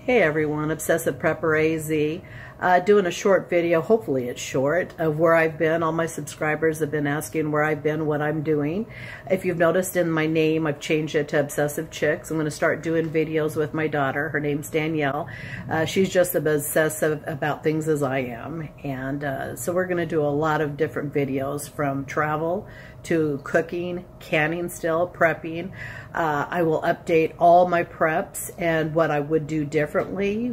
Hey everyone, Obsessive Prepper AZ. Doing a short video, hopefully it's short, of where I've been. All my subscribers have been asking where I've been, what I'm doing. If you've noticed in my name, I've changed it to Obsessive Chicks. I'm going to start doing videos with my daughter. Her name's Danielle. She's just as obsessive about things as I am. And so we're going to do a lot of different videos, from travel to cooking, canning still, prepping. I will update all my preps and what I would do differently,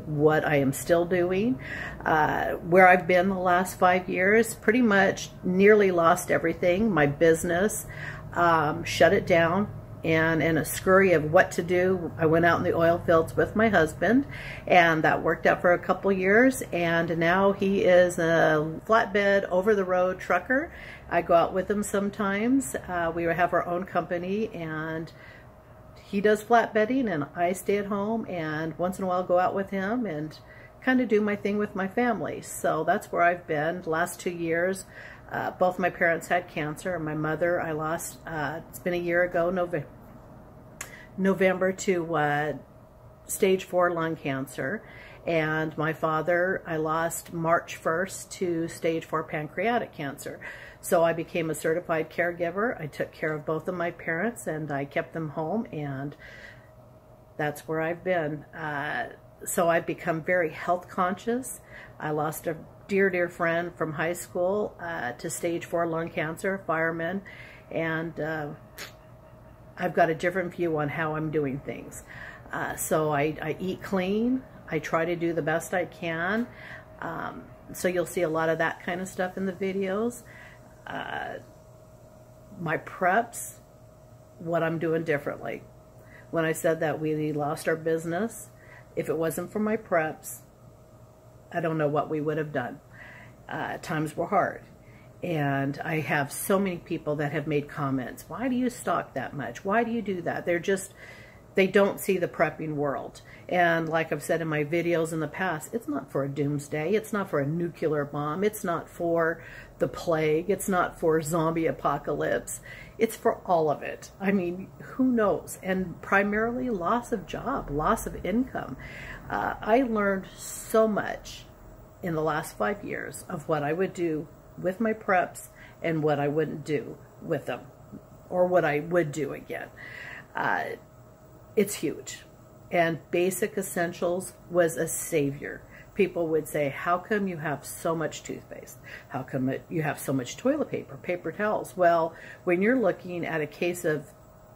what I am still doing, where I've been the last 5 years. Pretty much nearly lost everything. My business, shut it down, and in a scurry of what to do, I went out in the oil fields with my husband, and that worked out for a couple years, and now he is a flatbed over-the-road trucker. I go out with him sometimes. We have our own company, and he does flatbedding, and I stay at home, and once in a while go out with him and kind of do my thing with my family. So that's where I've been the last 2 years. Both my parents had cancer. My mother I lost, it's been a year ago, November, to stage 4 lung cancer. And my father I lost March 1st to stage 4 pancreatic cancer. So I became a certified caregiver. I took care of both of my parents, and I kept them home, and that's where I've been. So I've become very health conscious. I lost a dear, dear friend from high school to stage 4 lung cancer, fireman, and I've got a different view on how I'm doing things. So I eat clean. I try to do the best I can. So you'll see a lot of that kind of stuff in the videos. My preps, what I'm doing differently. When I said that we lost our business, if it wasn't for my preps, I don't know what we would have done. Times were hard. And I have so many people that have made comments. Why do you stock that much? Why do you do that? They don't see the prepping world. And like I've said in my videos in the past, it's not for a doomsday. It's not for a nuclear bomb. It's not for the plague. It's not for zombie apocalypse. It's for all of it. I mean, who knows? And primarily loss of job, loss of income. I learned so much in the last 5 years of what I would do with my preps and what I wouldn't do with them, or what I would do again. It's huge. And basic essentials was a savior. People would say, how come you have so much toothpaste? How come you have so much toilet paper, paper towels? Well, when you're looking at a case of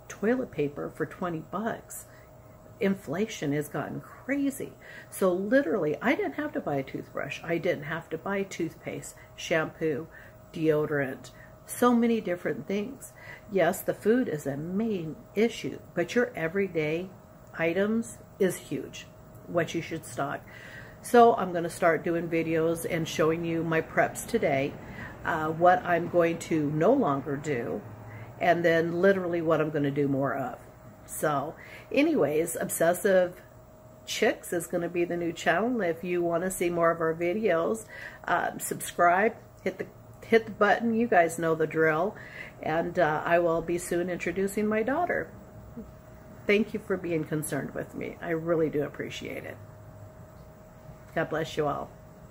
toilet paper for 20 bucks, inflation has gotten crazy. So literally, I didn't have to buy a toothbrush. I didn't have to buy toothpaste, shampoo, deodorant, so many different things. Yes, the food is a main issue, but your everyday items is huge, what you should stock. So I'm going to start doing videos and showing you my preps today, what I'm going to no longer do, and then literally what I'm going to do more of. So anyways, Obsessive Chicks is going to be the new channel. If you want to see more of our videos, subscribe, hit the button. You guys know the drill. And I will be soon introducing my daughter. Thank you for being concerned with me. I really do appreciate it. God bless you all.